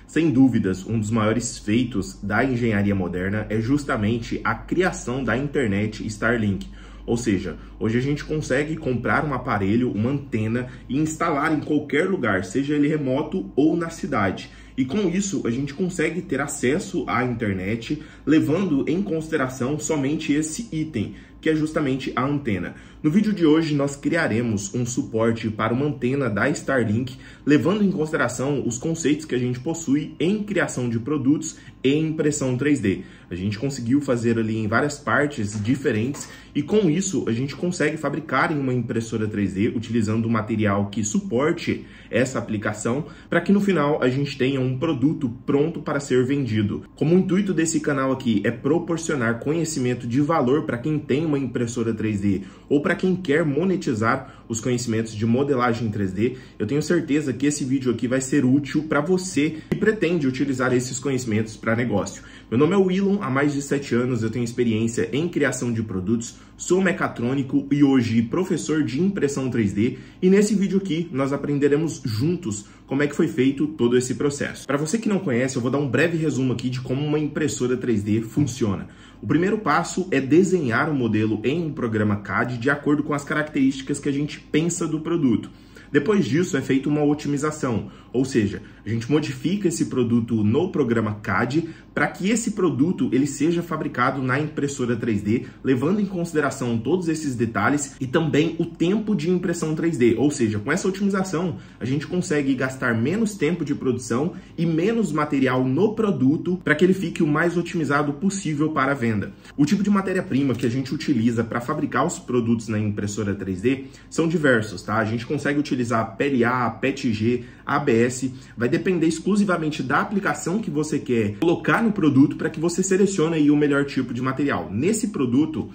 Sem dúvidas, um dos maiores feitos da engenharia moderna é justamente a criação da internet Starlink. Ou seja, hoje a gente consegue comprar um aparelho, uma antena e instalar em qualquer lugar, seja ele remoto ou na cidade. E com isso, a gente consegue ter acesso à internet, levando em consideração somente esse item, que é justamente a antena. No vídeo de hoje, nós criaremos um suporte para uma antena da Starlink, levando em consideração os conceitos que a gente possui em criação de produtos e impressão 3D. A gente conseguiu fazer ali em várias partes diferentes e com isso a gente consegue fabricar em uma impressora 3D utilizando um material que suporte essa aplicação para que no final a gente tenha um produto pronto para ser vendido. Como o intuito desse canal aqui é proporcionar conhecimento de valor para quem tem uma impressora 3D ou para quem quer monetizar os conhecimentos de modelagem 3D, eu tenho certeza que esse vídeo aqui vai ser útil para você que pretende utilizar esses conhecimentos para negócio. Meu nome é Willon, há mais de 7 anos eu tenho experiência em criação de produtos, sou mecatrônico e hoje professor de impressão 3D, e nesse vídeo aqui nós aprenderemos juntos como é que foi feito todo esse processo. Para você que não conhece, eu vou dar um breve resumo aqui de como uma impressora 3D funciona. O primeiro passo é desenhar o modelo em um programa CAD de acordo com as características que a gente pensa do produto. Depois disso é feita uma otimização, ou seja, a gente modifica esse produto no programa CAD para que esse produto ele seja fabricado na impressora 3D, levando em consideração todos esses detalhes e também o tempo de impressão 3D, ou seja, com essa otimização a gente consegue gastar menos tempo de produção e menos material no produto para que ele fique o mais otimizado possível para a venda. O tipo de matéria-prima que a gente utiliza para fabricar os produtos na impressora 3D são diversos, tá? A gente consegue utilizar PLA, PETG, ABS, vai depender exclusivamente da aplicação que você quer colocar no produto para que você selecione aí o melhor tipo de material. Nesse produto,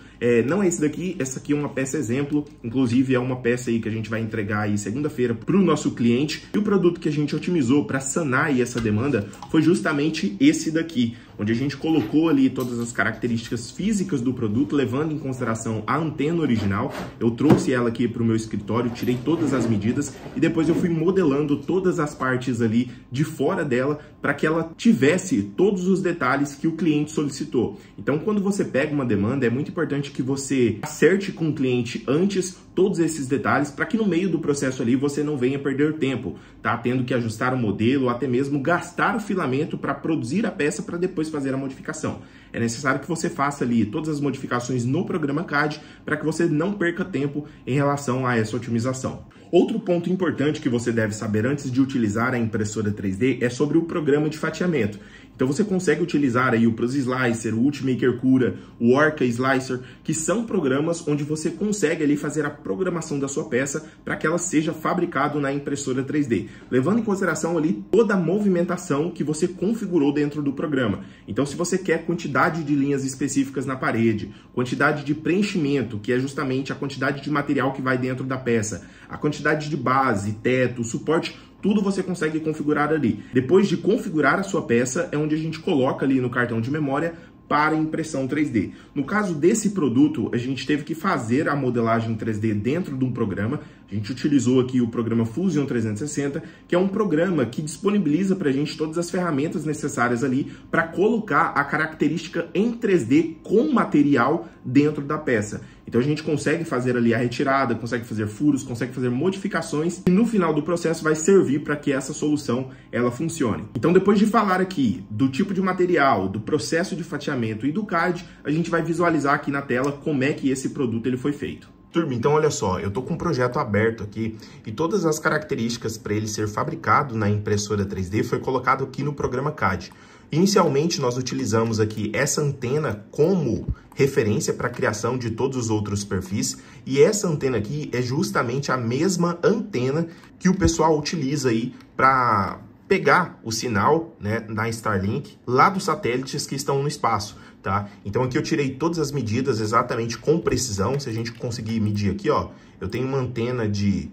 não é esse daqui, essa aqui é uma peça exemplo, inclusive é uma peça aí que a gente vai entregar aí segunda-feira para o nosso cliente, e o produto que a gente otimizou para sanar aí essa demanda foi justamente esse daqui, onde a gente colocou ali todas as características físicas do produto, levando em consideração a antena original. Eu trouxe ela aqui para o meu escritório, tirei todas as medidas e depois eu fui modelando todas as partes ali de fora dela para que ela tivesse todos os detalhes que o cliente solicitou. Então, quando você pega uma demanda, é muito importante que você acerte com o cliente antes todos esses detalhes para que no meio do processo ali você não venha perder tempo, tá? Tendo que ajustar o modelo ou até mesmo gastar o filamento para produzir a peça para depois fazer a modificação. É necessário que você faça ali todas as modificações no programa CAD para que você não perca tempo em relação a essa otimização. Outro ponto importante que você deve saber antes de utilizar a impressora 3D é sobre o programa de fatiamento. Então você consegue utilizar aí o Prose Slicer, o Ultimaker Cura, o Orca Slicer, que são programas onde você consegue ali fazer a programação da sua peça para que ela seja fabricada na impressora 3D, levando em consideração ali toda a movimentação que você configurou dentro do programa. Então se você quer quantidade de linhas específicas na parede, quantidade de preenchimento, que é justamente a quantidade de material que vai dentro da peça, a quantidade de base, teto, suporte, tudo você consegue configurar ali. Depois de configurar a sua peça, é onde a gente coloca ali no cartão de memória para impressão 3D. No caso desse produto, a gente teve que fazer a modelagem 3D dentro de um programa. A gente utilizou aqui o programa Fusion 360, que é um programa que disponibiliza para a gente todas as ferramentas necessárias ali para colocar a característica em 3D com material dentro da peça. Então a gente consegue fazer ali a retirada, consegue fazer furos, consegue fazer modificações e no final do processo vai servir para que essa solução ela funcione. Então depois de falar aqui do tipo de material, do processo de fatiamento e do CAD, a gente vai visualizar aqui na tela como é que esse produto ele foi feito. Turma, então olha só, eu tô com um projeto aberto aqui e todas as características para ele ser fabricado na impressora 3D foi colocado aqui no programa CAD. Inicialmente nós utilizamos aqui essa antena como referência para a criação de todos os outros perfis, e essa antena aqui é justamente a mesma antena que o pessoal utiliza aí para pegar o sinal, né, da Starlink lá dos satélites que estão no espaço, tá? Então aqui eu tirei todas as medidas exatamente com precisão. Se a gente conseguir medir aqui, ó, eu tenho uma antena de,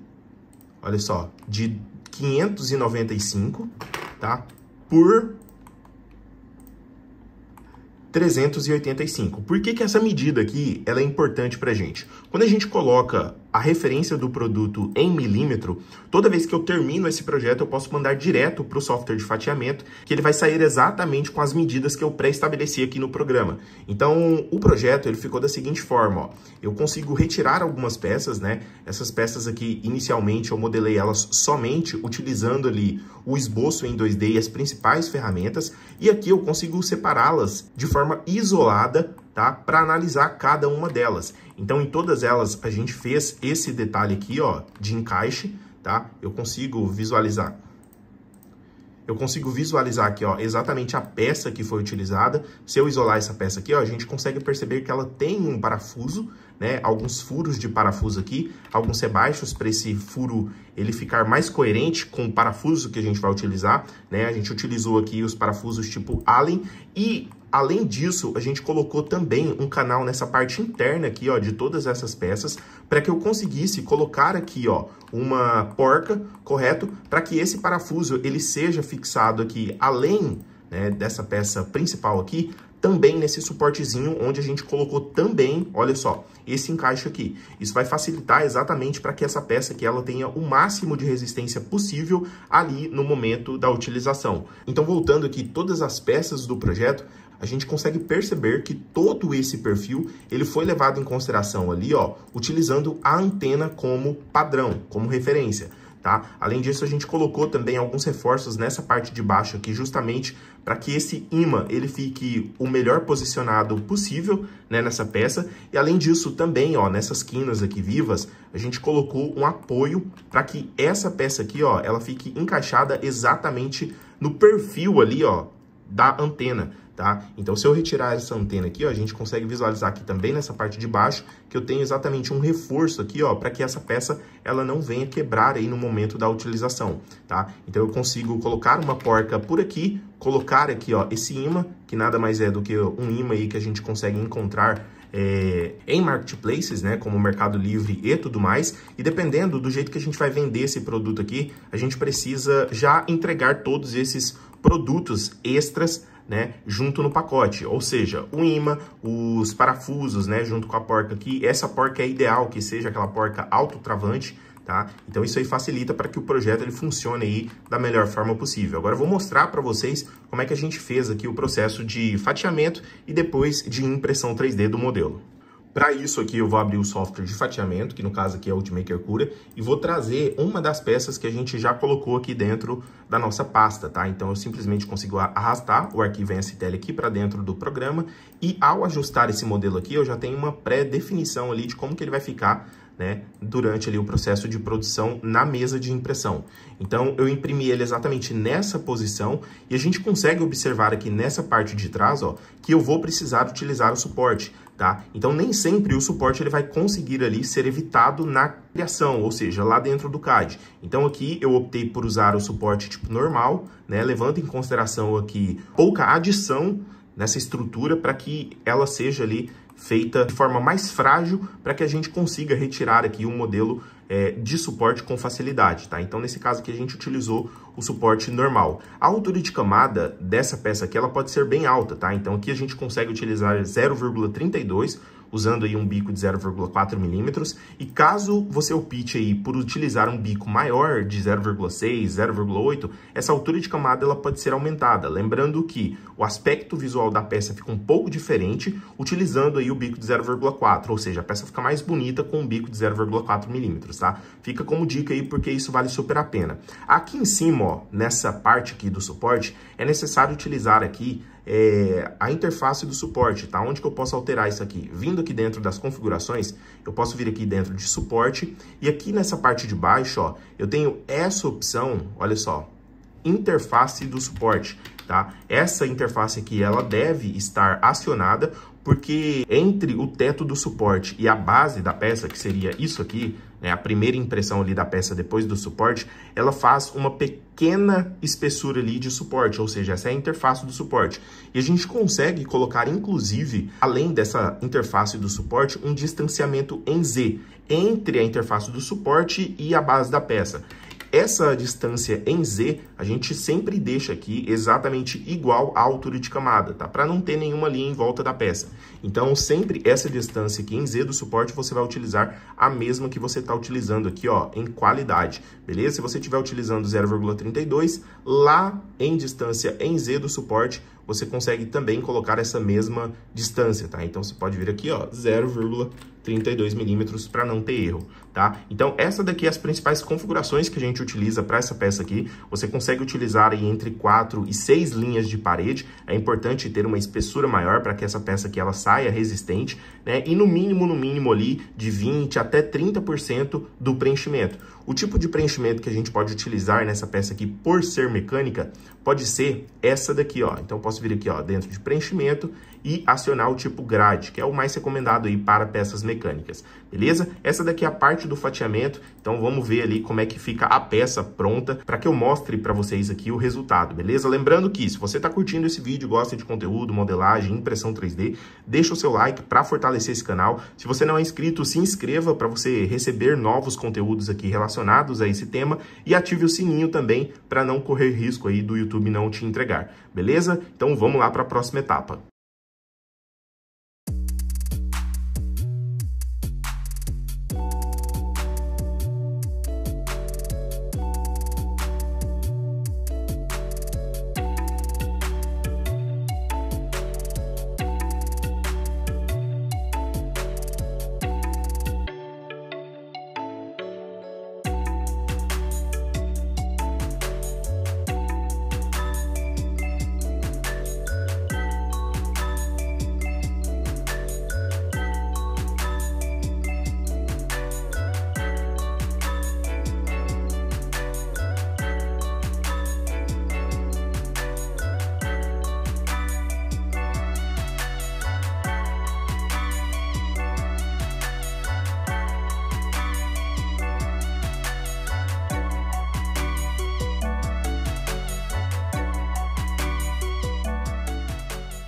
olha só, de 595, tá? Por 385. Por que que essa medida aqui ela é importante pra gente? Quando a gente coloca a referência do produto em milímetro, toda vez que eu termino esse projeto, eu posso mandar direto para o software de fatiamento, que ele vai sair exatamente com as medidas que eu pré-estabeleci aqui no programa. Então, o projeto ele ficou da seguinte forma, ó. Eu consigo retirar algumas peças, né? Essas peças aqui, inicialmente, eu modelei elas somente utilizando ali o esboço em 2D e as principais ferramentas, e aqui eu consigo separá-las de forma isolada, tá? Para analisar cada uma delas. Então, em todas elas, a gente fez esse detalhe aqui, ó, de encaixe, tá? Eu consigo visualizar aqui, ó, exatamente a peça que foi utilizada. Se eu isolar essa peça aqui, ó, a gente consegue perceber que ela tem um parafuso, né? Alguns furos de parafuso aqui, alguns rebaixos para esse furo ele ficar mais coerente com o parafuso que a gente vai utilizar, né? A gente utilizou aqui os parafusos tipo Allen e além disso, a gente colocou também um canal nessa parte interna aqui, ó, de todas essas peças, para que eu conseguisse colocar aqui, ó, uma porca, correto? Para que esse parafuso, ele seja fixado aqui, além, né, dessa peça principal aqui, também nesse suportezinho, onde a gente colocou também, olha só, esse encaixe aqui. Isso vai facilitar exatamente para que essa peça aqui, ela tenha o máximo de resistência possível ali no momento da utilização. Então, voltando aqui, todas as peças do projeto, a gente consegue perceber que todo esse perfil, ele foi levado em consideração ali, ó, utilizando a antena como padrão, como referência, tá? Além disso, a gente colocou também alguns reforços nessa parte de baixo aqui, justamente para que esse ímã, ele fique o melhor posicionado possível, né, nessa peça. E além disso, também, ó, nessas quinas aqui vivas, a gente colocou um apoio para que essa peça aqui, ó, ela fique encaixada exatamente no perfil ali, ó, da antena. Tá? Então, se eu retirar essa antena aqui, ó, a gente consegue visualizar aqui também nessa parte de baixo que eu tenho exatamente um reforço aqui, ó, para que essa peça ela não venha quebrar aí no momento da utilização, tá? Então, eu consigo colocar uma porca por aqui, colocar aqui, ó, esse ímã, que nada mais é do que um ímã aí que a gente consegue encontrar em marketplaces, né, como o Mercado Livre e tudo mais, e dependendo do jeito que a gente vai vender esse produto aqui, a gente precisa já entregar todos esses produtos extras, né, junto no pacote, ou seja, o ímã, os parafusos, né, junto com a porca aqui. Essa porca é ideal que seja aquela porca autotravante, tá? Então isso aí facilita para que o projeto ele funcione aí da melhor forma possível. Agora eu vou mostrar para vocês como é que a gente fez aqui o processo de fatiamento e depois de impressão 3D do modelo. Para isso aqui eu vou abrir o software de fatiamento, que no caso aqui é o Ultimaker Cura, e vou trazer uma das peças que a gente já colocou aqui dentro da nossa pasta, tá? Então eu simplesmente consigo arrastar o arquivo em STL aqui para dentro do programa e ao ajustar esse modelo aqui eu já tenho uma pré-definição ali de como que ele vai ficar, né, durante ali o processo de produção na mesa de impressão. Então, eu imprimi ele exatamente nessa posição e a gente consegue observar aqui nessa parte de trás, ó, que eu vou precisar utilizar o suporte, tá? Então, nem sempre o suporte ele vai conseguir ali ser evitado na criação, ou seja, lá dentro do CAD. Então, aqui eu optei por usar o suporte tipo normal, né, levando em consideração aqui pouca adição nessa estrutura para que ela seja ali feita de forma mais frágil para que a gente consiga retirar aqui um modelo de suporte com facilidade, tá? Então, nesse caso aqui, a gente utilizou o suporte normal. A altura de camada dessa peça aqui, ela pode ser bem alta, tá? Então, aqui a gente consegue utilizar 0,32, usando aí um bico de 0,4 milímetros. E caso você opte aí por utilizar um bico maior de 0,6, 0,8, essa altura de camada ela pode ser aumentada. Lembrando que o aspecto visual da peça fica um pouco diferente utilizando aí o bico de 0,4, ou seja, a peça fica mais bonita com um bico de 0,4 milímetros, tá? Fica como dica aí porque isso vale super a pena. Aqui em cima, ó, nessa parte aqui do suporte, é necessário utilizar aqui a interface do suporte, tá? Onde que eu posso alterar isso aqui? Vindo aqui dentro das configurações, eu posso vir aqui dentro de suporte e aqui nessa parte de baixo, ó, eu tenho essa opção, olha só, interface do suporte, tá? Essa interface aqui, ela deve estar acionada porque entre o teto do suporte e a base da peça, que seria isso aqui, né, a primeira impressão ali da peça depois do suporte, ela faz uma pequena espessura ali de suporte, ou seja, essa é a interface do suporte. E a gente consegue colocar, inclusive, além dessa interface do suporte, um distanciamento em Z, entre a interface do suporte e a base da peça. Essa distância em Z, a gente sempre deixa aqui exatamente igual à altura de camada, tá? Para não ter nenhuma linha em volta da peça. Então, sempre essa distância aqui em Z do suporte, você vai utilizar a mesma que você está utilizando aqui, ó, em qualidade, beleza? Se você estiver utilizando 0,32, lá em distância em Z do suporte, você consegue também colocar essa mesma distância, tá? Então, você pode vir aqui, ó, 0,32 milímetros para não ter erro, tá? Então, essa daqui é as principais configurações que a gente utiliza para essa peça aqui. Você consegue utilizar aí entre 4 e 6 linhas de parede. É importante ter uma espessura maior para que essa peça aqui ela saia resistente, né? E no mínimo ali de 20 até 30% do preenchimento. O tipo de preenchimento que a gente pode utilizar nessa peça aqui, por ser mecânica, pode ser essa daqui, ó. Então, eu posso vir aqui, ó, dentro de preenchimento e acionar o tipo grade, que é o mais recomendado aí para peças mecânicas, beleza? Essa daqui é a parte do fatiamento, então vamos ver ali como é que fica a peça pronta para que eu mostre para vocês aqui o resultado, beleza? Lembrando que se você está curtindo esse vídeo, gosta de conteúdo, modelagem, impressão 3D, deixa o seu like para fortalecer esse canal. Se você não é inscrito, se inscreva para você receber novos conteúdos aqui relacionados a esse tema e ative o sininho também para não correr risco aí do YouTube não te entregar, beleza? Então vamos lá para a próxima etapa.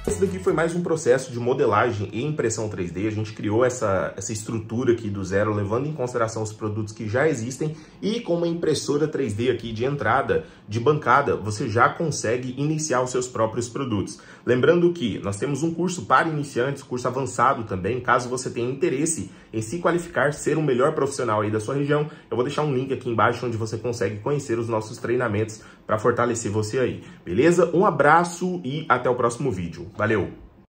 Esse daqui foi mais um processo de modelagem e impressão 3D. A gente criou essa estrutura aqui do zero, levando em consideração os produtos que já existem, e com uma impressora 3D aqui de entrada, de bancada, você já consegue iniciar os seus próprios produtos. Lembrando que nós temos um curso para iniciantes, curso avançado também, caso você tenha interesse em se qualificar, ser um melhor profissional aí da sua região. Eu vou deixar um link aqui embaixo onde você consegue conhecer os nossos treinamentos para fortalecer você aí, beleza? Um abraço e até o próximo vídeo. Valeu!